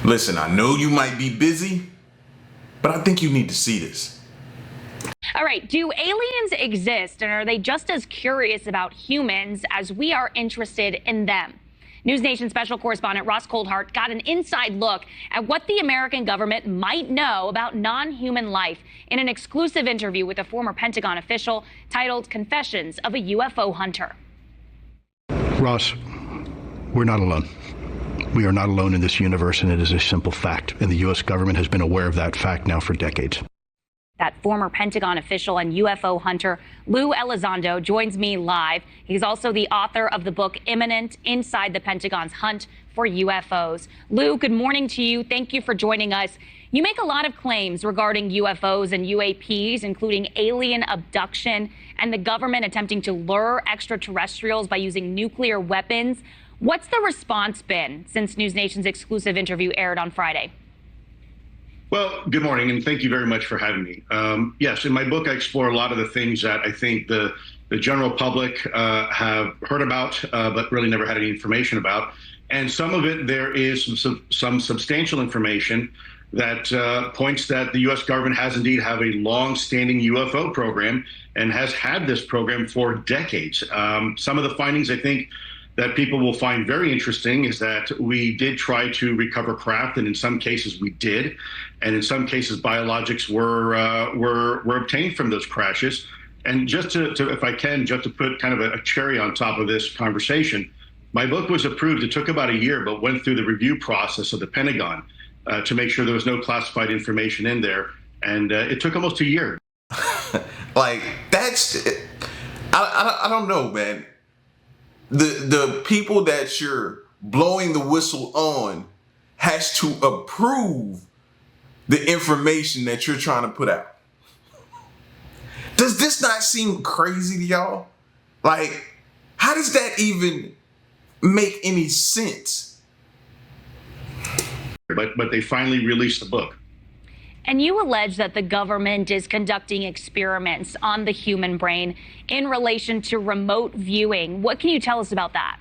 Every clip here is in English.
Listen, I know you might be busy, but I think you need to see this. All right, do aliens exist, and are they just as curious about humans as we are interested in them? News Nation special correspondent Ross Coldhart got an inside look at what the American government might know about non-human life in an exclusive interview with a former Pentagon official titled Confessions of a UFO Hunter. Ross, we're not alone. We are not alone in this universe, and it is a simple fact. And the U.S. government has been aware of that fact now for decades. That former Pentagon official and UFO hunter, Lou Elizondo, joins me live. He's also the author of the book Imminent: Inside the Pentagon's Hunt for UFOs. Lou, good morning to you. Thank you for joining us. You make a lot of claims regarding UFOs and UAPs, including alien abduction and the government attempting to lure extraterrestrials by using nuclear weapons. What's the response been since News Nation's exclusive interview aired on Friday? Well, good morning, and thank you very much for having me. Yes, in my book, I explore a lot of the things that I think the general public have heard about, but really never had any information about. And some of it, there is some substantial information that points that the U.S. government has indeed have a long-standing UFO program and has had this program for decades. Some of the findings, I think, that people will find very interesting is that we did try to recover craft, and in some cases we did, and in some cases biologics were obtained from those crashes. And just to if I can, just to put kind of a cherry on top of this conversation, my book was approved. It took about a year, but went through the review process of the Pentagon to make sure there was no classified information in there, and it took almost a year. Like, that's, I don't know, man. The people that you're blowing the whistle on has to approve the information that you're trying to put out. Does this not seem crazy to y'all? Like, how does that even make any sense? But they finally released the book. And you allege that the government is conducting experiments on the human brain in relation to remote viewing. What can you tell us about that?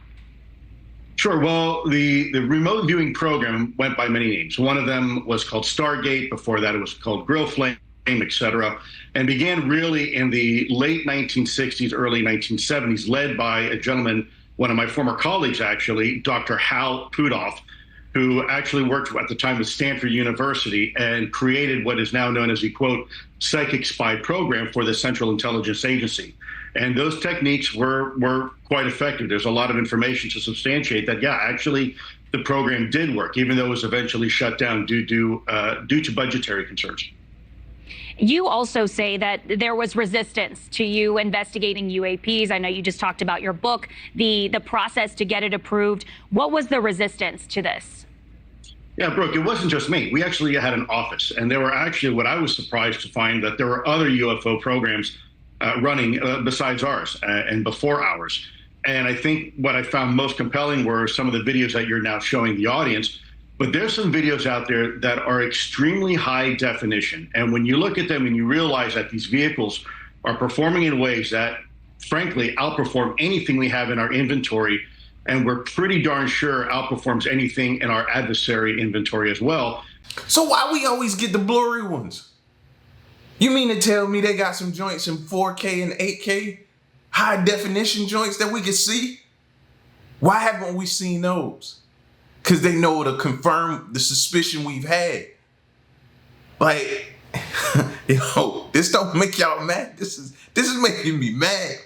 Sure. Well, the remote viewing program went by many names. One of them was called Stargate. Before that, it was called Grill Flame, etc., and began really in the late 1960s, early 1970s, led by a gentleman, one of my former colleagues, actually, Dr. Hal Puthoff, who actually worked at the time at Stanford University and created what is now known as the, quote, psychic spy program for the Central Intelligence Agency. And those techniques were quite effective. There's a lot of information to substantiate that, yeah, actually the program did work, even though it was eventually shut down due to budgetary concerns. You also say that there was resistance to you investigating UAPs. I know you just talked about your book, the process to get it approved. What was the resistance to this? Yeah, Brooke, it wasn't just me. We actually had an office, and there were actually, what I was surprised to find, that there were other UFO programs running besides ours and before ours. And I think what I found most compelling were some of the videos that you're now showing the audience. But there's some videos out there that are extremely high definition. And when you look at them and you realize that these vehicles are performing in ways that, frankly, outperform anything we have in our inventory, and we're pretty darn sure outperforms anything in our adversary inventory as well. So why we always get the blurry ones? You mean to tell me they got some joints in 4K and 8K, high definition joints that we can see? Why haven't we seen those? Because they know to confirm the suspicion we've had. Like, yo, this don't make y'all mad. This is making me mad.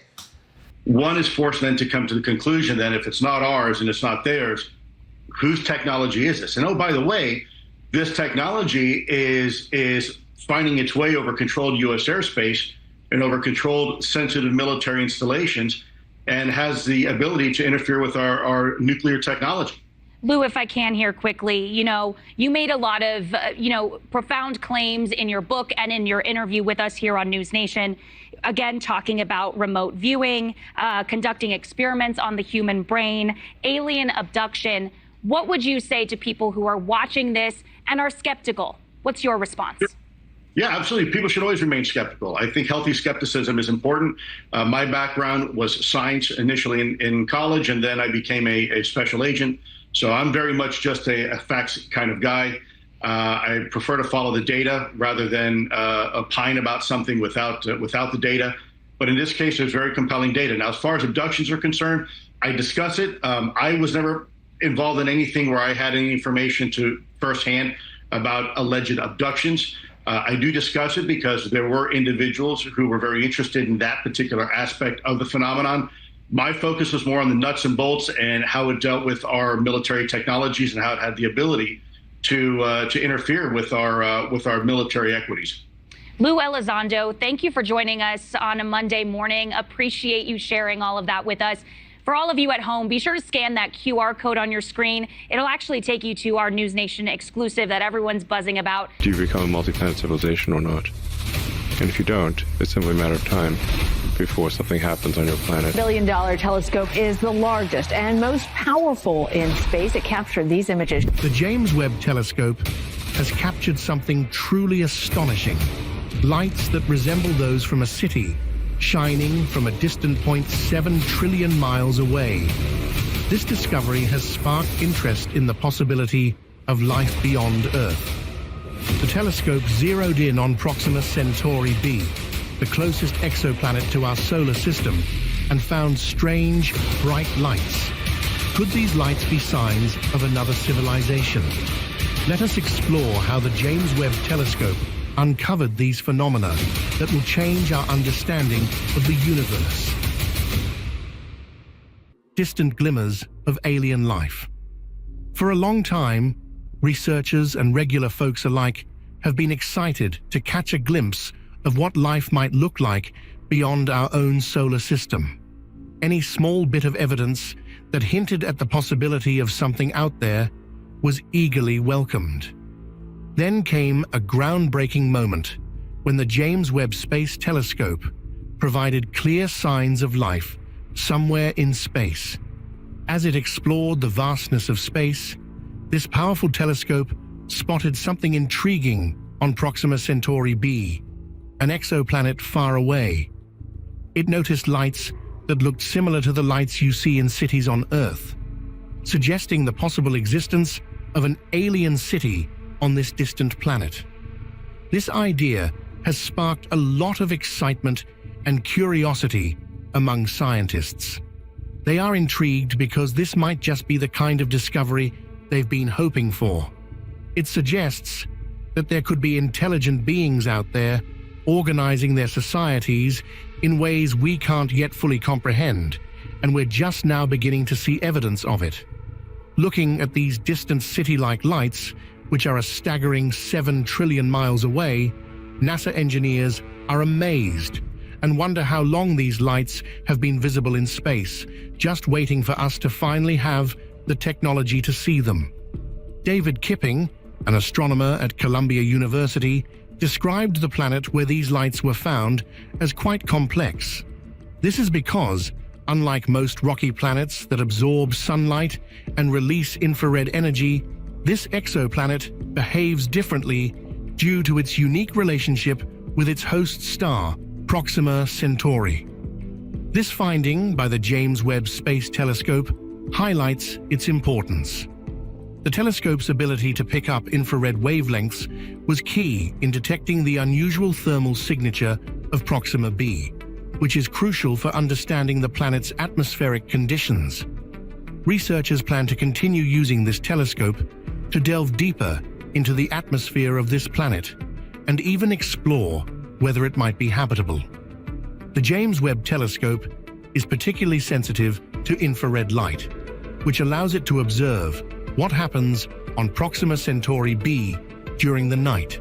One is forced then to come to the conclusion that if it's not ours and it's not theirs, whose technology is this? And oh, by the way, this technology is finding its way over controlled U.S. airspace and over controlled sensitive military installations, and has the ability to interfere with our nuclear technology. Lou, if I can here quickly, you made a lot of, profound claims in your book and in your interview with us here on News Nation, again, talking about remote viewing, conducting experiments on the human brain, alien abduction. What would you say to people who are watching this and are skeptical? What's your response? Yeah, absolutely. People should always remain skeptical. I think healthy skepticism is important. My background was science initially in college, and then I became a special agent So I'm very much just a facts kind of guy. I prefer to follow the data rather than opine about something without the data. But in this case, there's very compelling data. Now, as far as abductions are concerned, I discuss it. I was never involved in anything where I had any information to firsthand about alleged abductions. I do discuss it because there were individuals who were very interested in that particular aspect of the phenomenon. My focus was more on the nuts and bolts and how it dealt with our military technologies and how it had the ability to interfere with our military equities. Lou Elizondo, thank you for joining us on a Monday morning. Appreciate you sharing all of that with us. For all of you at home, be sure to scan that QR code on your screen. It'll actually take you to our News Nation exclusive that everyone's buzzing about. Do you become a multi-planet civilization or not? And if you don't, it's simply a matter of time before something happens on your planet. $1 billion telescope is the largest and most powerful in space. It captured these images. The James Webb Telescope has captured something truly astonishing. Lights that resemble those from a city, shining from a distant point 7 trillion miles away. This discovery has sparked interest in the possibility of life beyond Earth. The telescope zeroed in on Proxima Centauri B, the closest exoplanet to our solar system, and found strange, bright lights. Could these lights be signs of another civilization? Let us explore how the James Webb Telescope uncovered these phenomena that will change our understanding of the universe. Distant glimmers of alien life. For a long time, researchers and regular folks alike have been excited to catch a glimpse of what life might look like beyond our own solar system. Any small bit of evidence that hinted at the possibility of something out there was eagerly welcomed. Then came a groundbreaking moment when the James Webb Space Telescope provided clear signs of life somewhere in space. As it explored the vastness of space, this powerful telescope spotted something intriguing on Proxima Centauri B, an exoplanet far away. It noticed lights that looked similar to the lights you see in cities on Earth, suggesting the possible existence of an alien city on this distant planet. This idea has sparked a lot of excitement and curiosity among scientists. They are intrigued because this might just be the kind of discovery they've been hoping for. It suggests that there could be intelligent beings out there organizing their societies in ways we can't yet fully comprehend, and we're just now beginning to see evidence of it. Looking at these distant city-like lights, which are a staggering 7 trillion miles away, NASA engineers are amazed and wonder how long these lights have been visible in space, just waiting for us to finally have the technology to see them. David Kipping, an astronomer at Columbia University, described the planet where these lights were found as quite complex. This is because, unlike most rocky planets that absorb sunlight and release infrared energy, this exoplanet behaves differently due to its unique relationship with its host star, Proxima Centauri. This finding by the James Webb Space Telescope highlights its importance. The telescope's ability to pick up infrared wavelengths was key in detecting the unusual thermal signature of Proxima B, which is crucial for understanding the planet's atmospheric conditions. Researchers plan to continue using this telescope to delve deeper into the atmosphere of this planet and even explore whether it might be habitable. The James Webb Telescope is particularly sensitive to infrared light, which allows it to observe what happens on Proxima Centauri B during the night.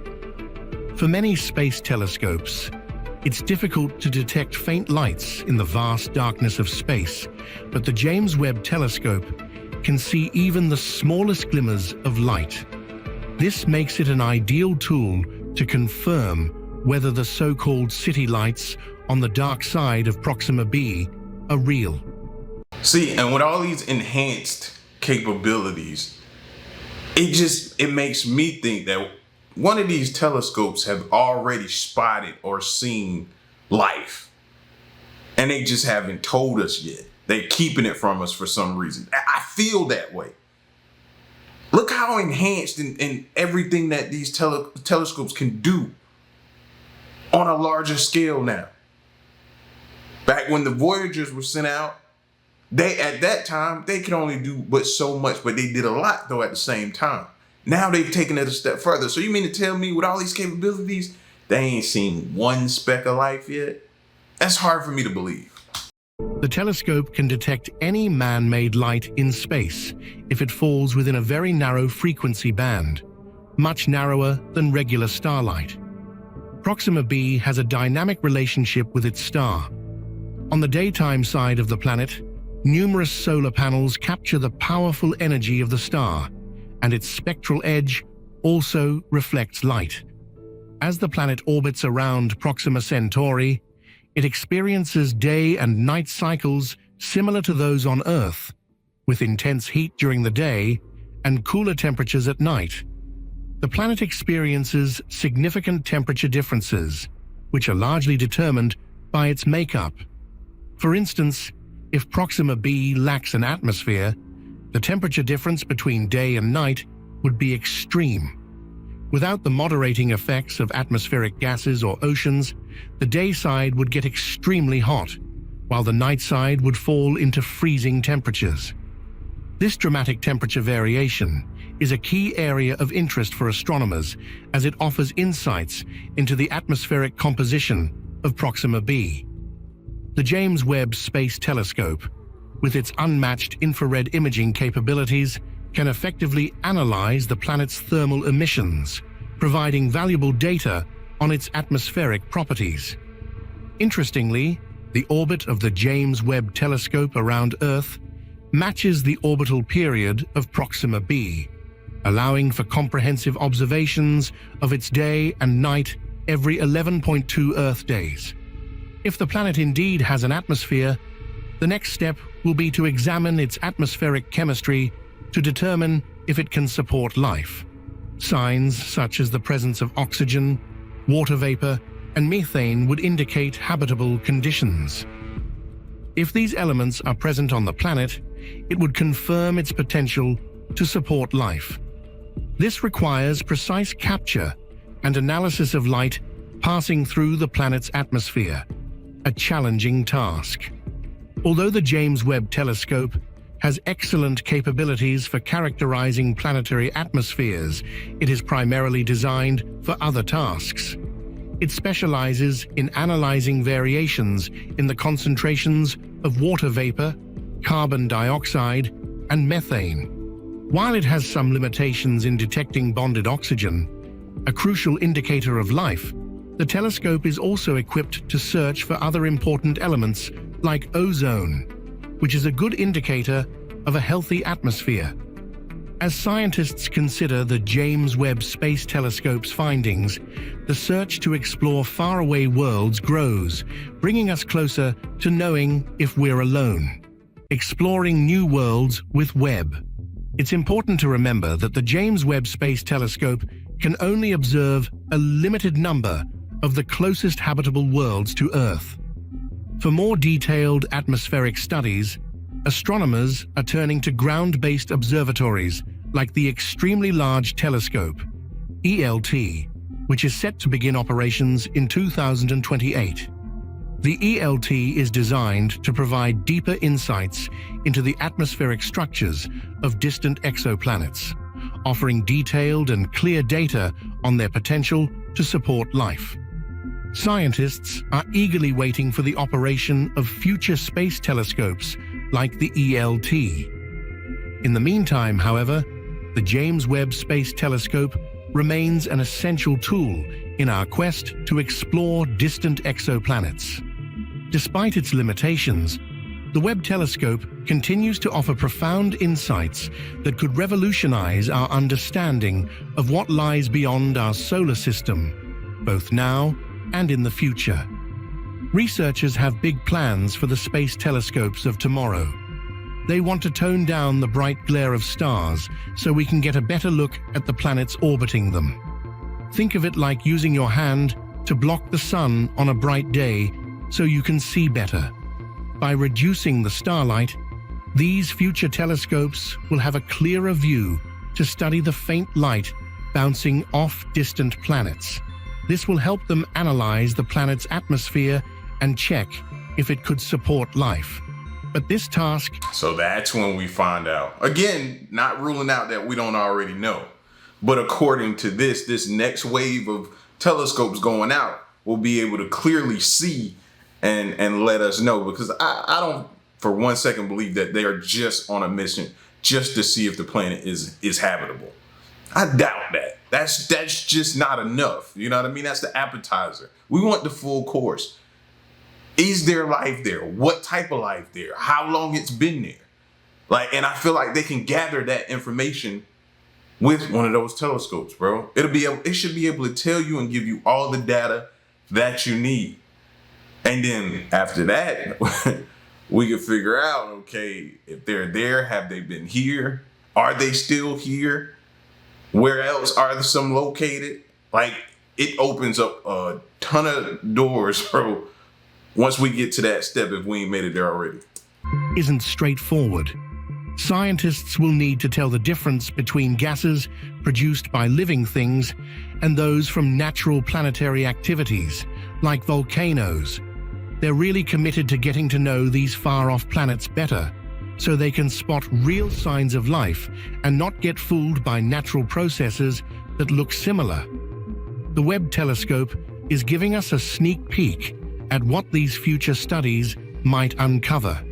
For many space telescopes, it's difficult to detect faint lights in the vast darkness of space, but the James Webb Telescope can see even the smallest glimmers of light. This makes it an ideal tool to confirm whether the so-called city lights on the dark side of Proxima B are real. See, and with all these enhanced capabilities, it makes me think that one of these telescopes have already spotted or seen life, and they just haven't told us yet. They're keeping it from us for some reason. I feel that way. Look how enhanced in everything that these telescopes can do on a larger scale now. Back when the Voyagers were sent out, at that time, they could only do but so much, but they did a lot though at the same time. Now they've taken it a step further. So you mean to tell me with all these capabilities, they ain't seen one speck of life yet? That's hard for me to believe. The telescope can detect any man-made light in space if it falls within a very narrow frequency band, much narrower than regular starlight. Proxima B has a dynamic relationship with its star. On the daytime side of the planet, numerous solar panels capture the powerful energy of the star, and its spectral edge also reflects light. As the planet orbits around Proxima Centauri, it experiences day and night cycles similar to those on Earth, with intense heat during the day and cooler temperatures at night. The planet experiences significant temperature differences, which are largely determined by its makeup. For instance, if Proxima B lacks an atmosphere, the temperature difference between day and night would be extreme. Without the moderating effects of atmospheric gases or oceans, the day side would get extremely hot, while the night side would fall into freezing temperatures. This dramatic temperature variation is a key area of interest for astronomers as it offers insights into the atmospheric composition of Proxima B. The James Webb Space Telescope, with its unmatched infrared imaging capabilities, can effectively analyze the planet's thermal emissions, providing valuable data on its atmospheric properties. Interestingly, the orbit of the James Webb Telescope around Earth matches the orbital period of Proxima B, allowing for comprehensive observations of its day and night every 11.2 Earth days. If the planet indeed has an atmosphere, the next step will be to examine its atmospheric chemistry to determine if it can support life. Signs such as the presence of oxygen, water vapor, and methane would indicate habitable conditions. If these elements are present on the planet, it would confirm its potential to support life. This requires precise capture and analysis of light passing through the planet's atmosphere, a challenging task. Although the James Webb Telescope has excellent capabilities for characterizing planetary atmospheres, it is primarily designed for other tasks. It specializes in analyzing variations in the concentrations of water vapor, carbon dioxide, and methane. While it has some limitations in detecting bonded oxygen, a crucial indicator of life, the telescope is also equipped to search for other important elements like ozone, which is a good indicator of a healthy atmosphere. As scientists consider the James Webb Space Telescope's findings, the search to explore faraway worlds grows, bringing us closer to knowing if we're alone. Exploring new worlds with Webb. It's important to remember that the James Webb Space Telescope can only observe a limited number of the closest habitable worlds to Earth. For more detailed atmospheric studies, astronomers are turning to ground-based observatories like the Extremely Large Telescope, ELT, which is set to begin operations in 2028. The ELT is designed to provide deeper insights into the atmospheric structures of distant exoplanets, offering detailed and clear data on their potential to support life. Scientists are eagerly waiting for the operation of future space telescopes like the ELT. In the meantime, however, the James Webb Space Telescope remains an essential tool in our quest to explore distant exoplanets. Despite its limitations, the Webb Telescope continues to offer profound insights that could revolutionize our understanding of what lies beyond our solar system, both now and in the future. Researchers have big plans for the space telescopes of tomorrow. They want to tone down the bright glare of stars so we can get a better look at the planets orbiting them. Think of it like using your hand to block the sun on a bright day so you can see better. By reducing the starlight, these future telescopes will have a clearer view to to study the faint light bouncing off distant planets. This will help them analyze the planet's atmosphere and check if it could support life. But this task... So that's when we find out. Again, not ruling out that we don't already know. But according to this next wave of telescopes going out, we'll be able to clearly see and let us know. Because I don't for one second believe that they are just on a mission just to see if the planet is habitable. I doubt that. That's just not enough. You know what I mean? That's the appetizer. We want the full course. Is there life there? What type of life there? How long it's been there? Like, and I feel like they can gather that information with one of those telescopes, bro. It should be able to tell you and give you all the data that you need. And then after that, we can figure out, okay, if they're there, have they been here? Are they still here? Where else are some located? Like, it opens up a ton of doors, bro, once we get to that step, if we ain't made it there already. Isn't straightforward. Scientists will need to tell the difference between gases produced by living things and those from natural planetary activities, like volcanoes. They're really committed to getting to know these far-off planets better, so they can spot real signs of life and not get fooled by natural processes that look similar. The Webb telescope is giving us a sneak peek at what these future studies might uncover.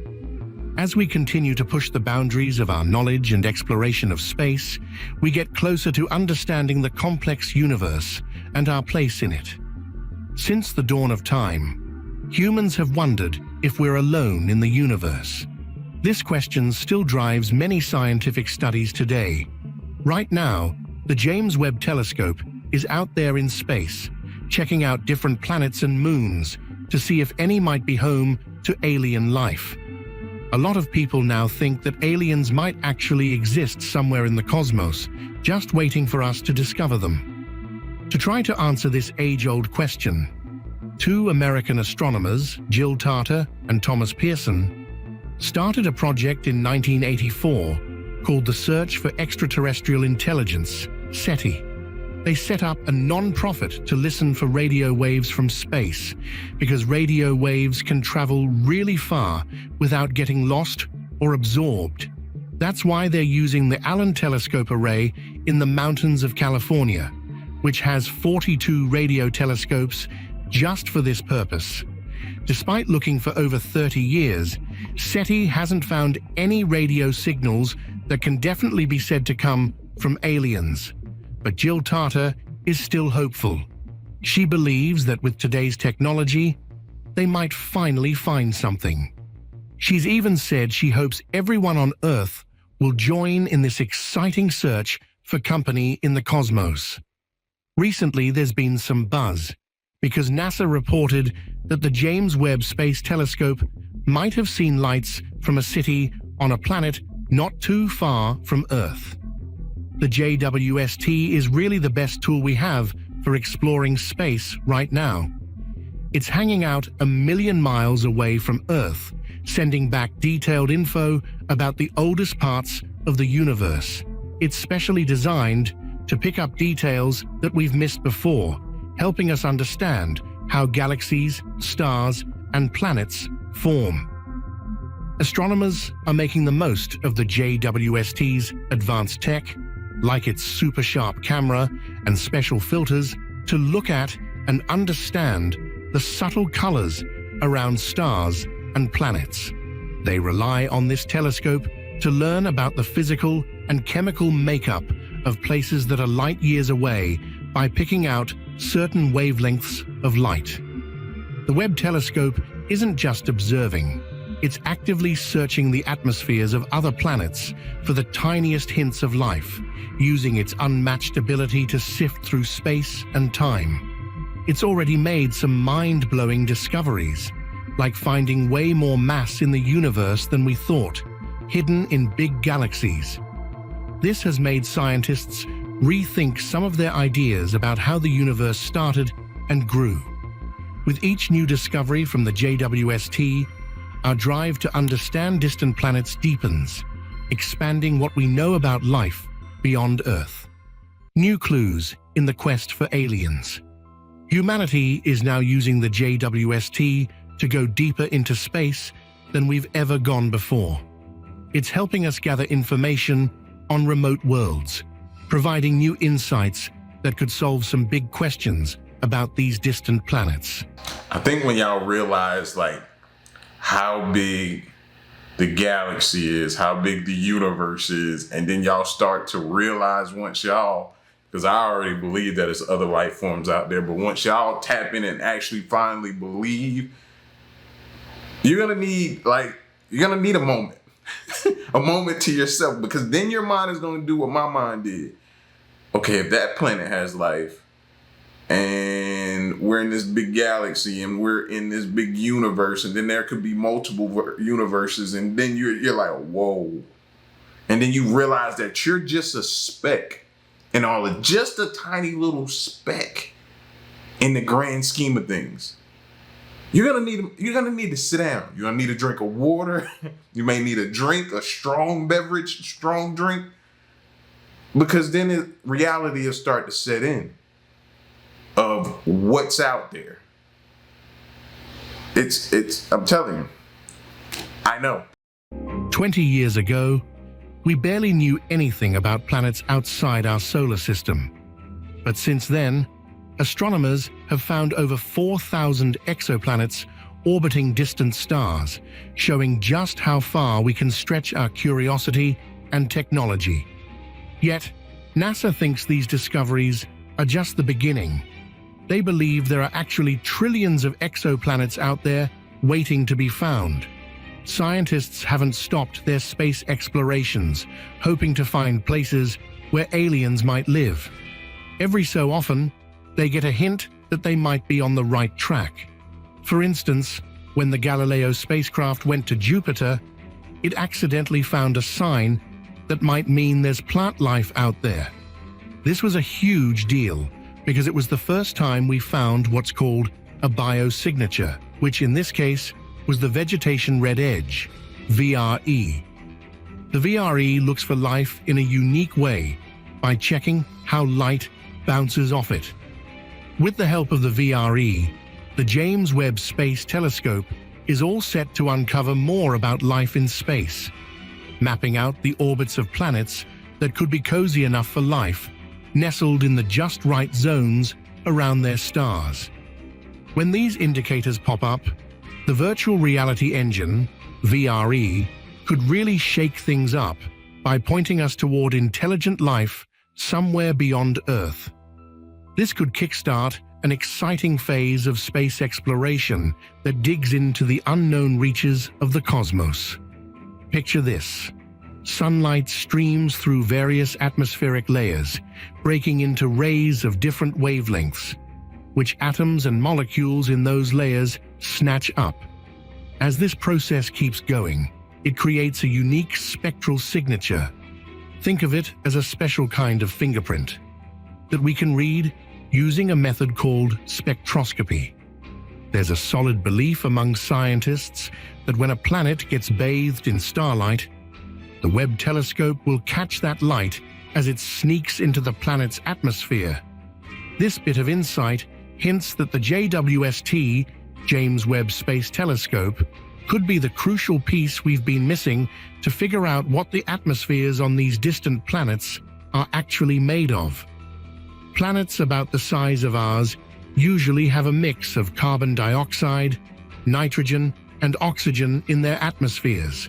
As we continue to push the boundaries of our knowledge and exploration of space, we get closer to understanding the complex universe and our place in it. Since the dawn of time, humans have wondered if we're alone in the universe. This question still drives many scientific studies today. Right now, the James Webb Telescope is out there in space, checking out different planets and moons to see if any might be home to alien life. A lot of people now think that aliens might actually exist somewhere in the cosmos, just waiting for us to discover them. To try to answer this age-old question, two American astronomers, Jill Tarter and Thomas Pearson, started a project in 1984 called the Search for Extraterrestrial Intelligence, SETI. They set up a non-profit to listen for radio waves from space, because radio waves can travel really far without getting lost or absorbed. That's why they're using the Allen Telescope Array in the mountains of California, which has 42 radio telescopes just for this purpose. Despite looking for over 30 years, SETI hasn't found any radio signals that can definitely be said to come from aliens. But Jill Tarter is still hopeful. She believes that with today's technology, they might finally find something. She's even said she hopes everyone on Earth will join in this exciting search for company in the cosmos. Recently, there's been some buzz, because NASA reported that the James Webb Space Telescope might have seen lights from a city on a planet not too far from Earth. The JWST is really the best tool we have for exploring space right now. It's hanging out 1 million miles away from Earth, sending back detailed info about the oldest parts of the universe. It's specially designed to pick up details that we've missed before, helping us understand how galaxies, stars, and planets form. Astronomers are making the most of the JWST's advanced tech, like its super sharp camera and special filters, to look at and understand the subtle colors around stars and planets. They rely on this telescope to learn about the physical and chemical makeup of places that are light years away by picking out certain wavelengths of light. The Webb telescope isn't just observing, it's actively searching the atmospheres of other planets for the tiniest hints of life, using its unmatched ability to sift through space and time. It's already made some mind-blowing discoveries, like finding way more mass in the universe than we thought, hidden in big galaxies. This has made scientists rethink some of their ideas about how the universe started and grew. With each new discovery from the JWST, our drive to understand distant planets deepens, expanding what we know about life beyond Earth. New clues in the quest for aliens. Humanity is now using the JWST to go deeper into space than we've ever gone before. It's helping us gather information on remote worlds, providing new insights that could solve some big questions about these distant planets. I think when y'all realize like how big the galaxy is, how big the universe is, and then y'all start to realize once y'all, because I already believe that there's other life forms out there, but once y'all tap in and actually finally believe, you're gonna need a moment. A moment to yourself, because then your mind is gonna do what my mind did. Okay, if that planet has life, and we're in this big galaxy, and we're in this big universe, and then there could be multiple universes, and then you're like, whoa. And then you realize that you're just a speck in all of, just a tiny little speck in the grand scheme of things. You're gonna need to sit down. You're gonna need a drink of water. You may need a drink, a strong beverage, strong drink, because then reality will start to set in of what's out there. I'm telling you, I know. 20 years ago, we barely knew anything about planets outside our solar system. But since then, astronomers have found over 4,000 exoplanets orbiting distant stars, showing just how far we can stretch our curiosity and technology. Yet, NASA thinks these discoveries are just the beginning. They believe there are actually trillions of exoplanets out there waiting to be found. Scientists haven't stopped their space explorations, hoping to find places where aliens might live. Every so often, they get a hint that they might be on the right track. For instance, when the Galileo spacecraft went to Jupiter, it accidentally found a sign that might mean there's plant life out there. This was a huge deal because it was the first time we found what's called a biosignature, which in this case was the vegetation red edge, VRE. The VRE looks for life in a unique way by checking how light bounces off it. With the help of the VRE, the James Webb Space Telescope is all set to uncover more about life in space, mapping out the orbits of planets that could be cozy enough for life, nestled in the just right zones around their stars. When these indicators pop up, the virtual reality engine, VRE, could really shake things up by pointing us toward intelligent life somewhere beyond Earth. This could kickstart an exciting phase of space exploration that digs into the unknown reaches of the cosmos. Picture this. Sunlight streams through various atmospheric layers, breaking into rays of different wavelengths, which atoms and molecules in those layers snatch up. As this process keeps going, it creates a unique spectral signature. Think of it as a special kind of fingerprint that we can read using a method called spectroscopy. There's a solid belief among scientists that when a planet gets bathed in starlight, the Webb telescope will catch that light as it sneaks into the planet's atmosphere. This bit of insight hints that the JWST, James Webb Space Telescope, could be the crucial piece we've been missing to figure out what the atmospheres on these distant planets are actually made of. Planets about the size of ours usually have a mix of carbon dioxide, nitrogen, and oxygen in their atmospheres.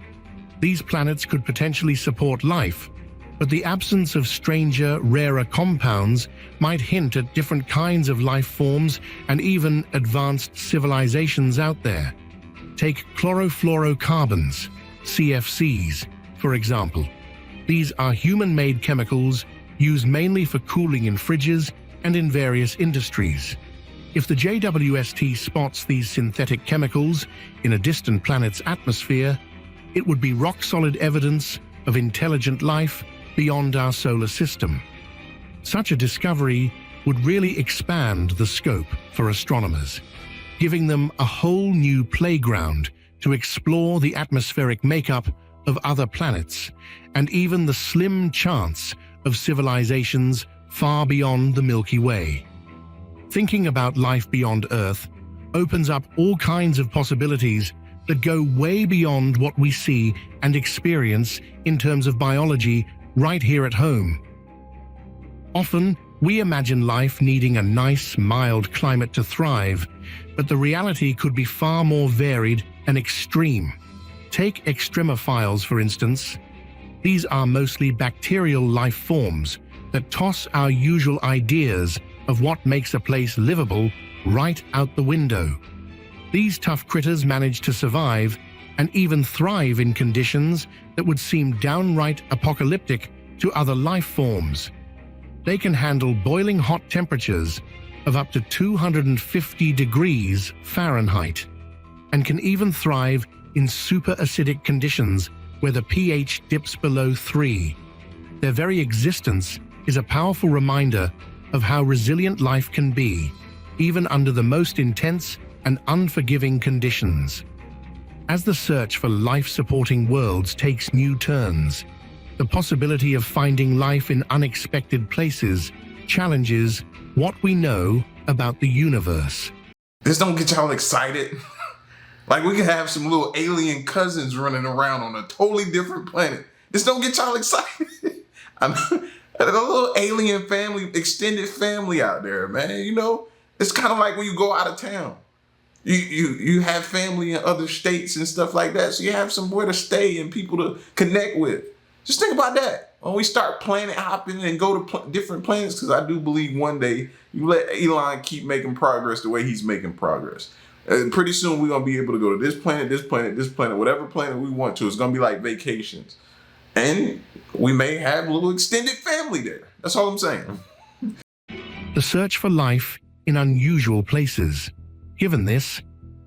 These planets could potentially support life, but the absence of stranger, rarer compounds might hint at different kinds of life forms and even advanced civilizations out there. Take chlorofluorocarbons, CFCs, for example. These are human-made chemicals used mainly for cooling in fridges and in various industries. If the JWST spots these synthetic chemicals in a distant planet's atmosphere, it would be rock-solid evidence of intelligent life beyond our solar system. Such a discovery would really expand the scope for astronomers, giving them a whole new playground to explore the atmospheric makeup of other planets and even the slim chance of civilizations far beyond the Milky Way. Thinking about life beyond Earth opens up all kinds of possibilities that go way beyond what we see and experience in terms of biology right here at home. Often, we imagine life needing a nice, mild climate to thrive, but the reality could be far more varied and extreme. Take extremophiles, for instance. These are mostly bacterial life forms that toss our usual ideas of what makes a place livable right out the window. These tough critters manage to survive and even thrive in conditions that would seem downright apocalyptic to other life forms. They can handle boiling hot temperatures of up to 250 degrees Fahrenheit and can even thrive in super acidic conditions where the pH dips below 3. Their very existence is a powerful reminder of how resilient life can be, even under the most intense and unforgiving conditions. As the search for life-supporting worlds takes new turns, the possibility of finding life in unexpected places challenges what we know about the universe. This don't get y'all excited? Like we could have some little alien cousins running around on a totally different planet. This don't get y'all excited? A little alien family, extended family out there, man. You know, it's kind of like when you go out of town. You have family in other states and stuff like that, so you have somewhere to stay and people to connect with. Just think about that. When we start planet hopping and go to different planets, because I do believe one day you let Elon keep making progress the way he's making progress. Pretty soon we're going to be able to go to this planet, this planet, this planet, whatever planet we want to. It's going to be like vacations. And we may have a little extended family there. That's all I'm saying. The search for life in unusual places. Given this,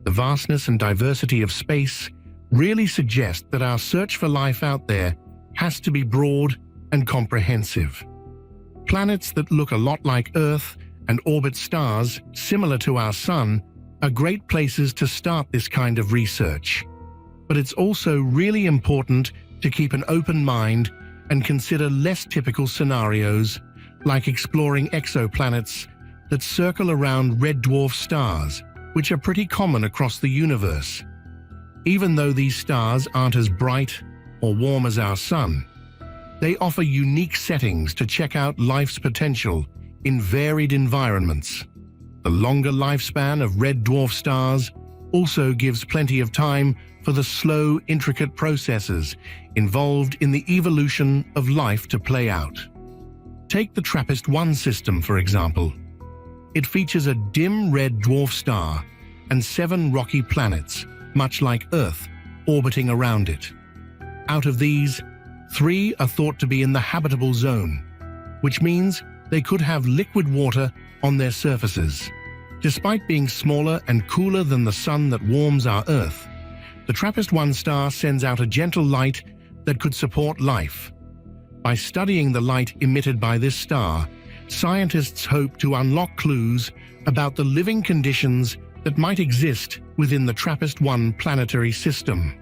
the vastness and diversity of space really suggest that our search for life out there has to be broad and comprehensive. Planets that look a lot like Earth and orbit stars similar to our Sun are great places to start this kind of research. But it's also really important to keep an open mind and consider less typical scenarios, like exploring exoplanets that circle around red dwarf stars, which are pretty common across the universe. Even though these stars aren't as bright or warm as our Sun, they offer unique settings to check out life's potential in varied environments. The longer lifespan of red dwarf stars also gives plenty of time for the slow, intricate processes involved in the evolution of life to play out. Take the TRAPPIST-1 system, for example. It features a dim red dwarf star and 7 rocky planets, much like Earth, orbiting around it. Out of these, 3 are thought to be in the habitable zone, which means they could have liquid water on their surfaces. Despite being smaller and cooler than the Sun that warms our Earth, the TRAPPIST-1 star sends out a gentle light that could support life. By studying the light emitted by this star, scientists hope to unlock clues about the living conditions that might exist within the TRAPPIST-1 planetary system.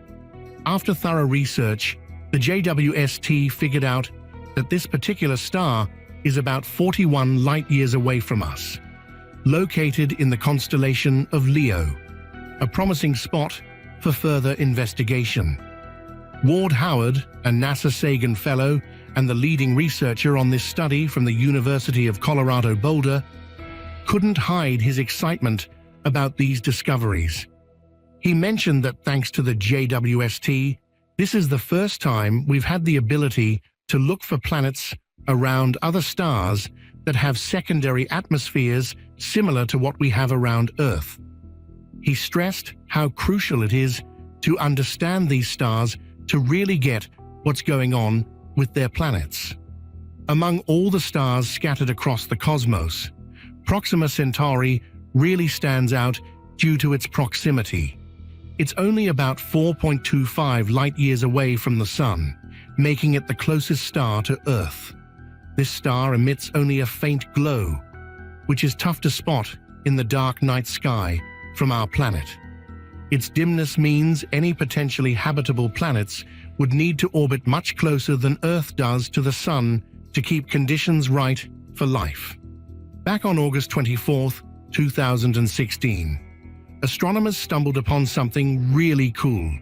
After thorough research, the JWST figured out that this particular star is about 41 light-years away from us, located in the constellation of Leo, a promising spot for further investigation. Ward Howard, a NASA Sagan Fellow and the leading researcher on this study from the University of Colorado Boulder, couldn't hide his excitement about these discoveries. He mentioned that thanks to the JWST, this is the first time we've had the ability to look for planets around other stars that have secondary atmospheres similar to what we have around Earth. He stressed how crucial it is to understand these stars to really get what's going on with their planets. Among all the stars scattered across the cosmos, Proxima Centauri really stands out due to its proximity. It's only about 4.25 light-years away from the Sun, making it the closest star to Earth. This star emits only a faint glow, which is tough to spot in the dark night sky from our planet. Its dimness means any potentially habitable planets would need to orbit much closer than Earth does to the Sun to keep conditions right for life. Back on August 24th, 2016, astronomers stumbled upon something really cool.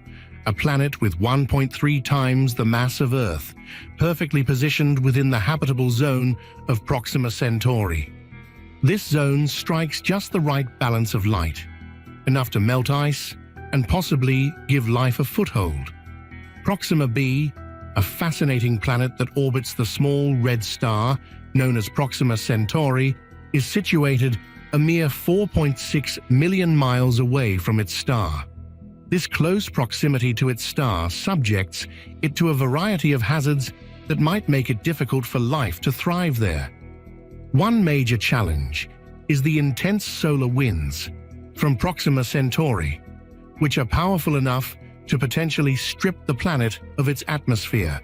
A planet with 1.3 times the mass of Earth, perfectly positioned within the habitable zone of Proxima Centauri. This zone strikes just the right balance of light, enough to melt ice and possibly give life a foothold. Proxima B, a fascinating planet that orbits the small red star known as Proxima Centauri, is situated a mere 4.6 million miles away from its star. This close proximity to its star subjects it to a variety of hazards that might make it difficult for life to thrive there. One major challenge is the intense solar winds from Proxima Centauri, which are powerful enough to potentially strip the planet of its atmosphere.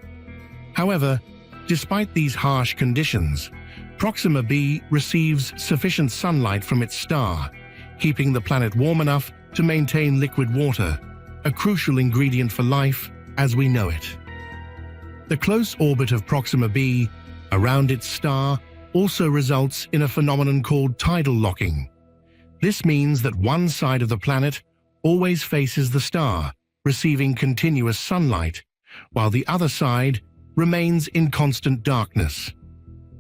However, despite these harsh conditions, Proxima B receives sufficient sunlight from its star, keeping the planet warm enough to maintain liquid water, a crucial ingredient for life as we know it. The close orbit of Proxima B around its star also results in a phenomenon called tidal locking. This means that one side of the planet always faces the star, receiving continuous sunlight, while the other side remains in constant darkness.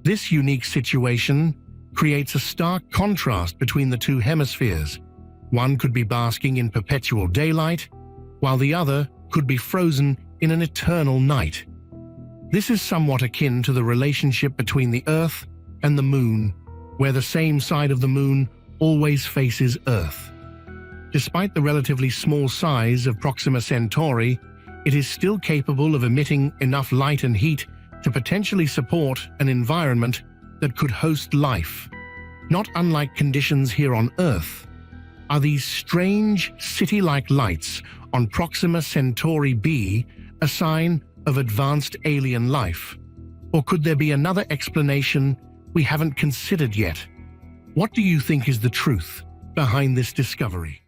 This unique situation creates a stark contrast between the two hemispheres. One could be basking in perpetual daylight, while the other could be frozen in an eternal night. This is somewhat akin to the relationship between the Earth and the Moon, where the same side of the Moon always faces Earth. Despite the relatively small size of Proxima Centauri, it is still capable of emitting enough light and heat to potentially support an environment that could host life. Not unlike conditions here on Earth, are these strange city-like lights on Proxima Centauri B a sign of advanced alien life? Or could there be another explanation we haven't considered yet? What do you think is the truth behind this discovery?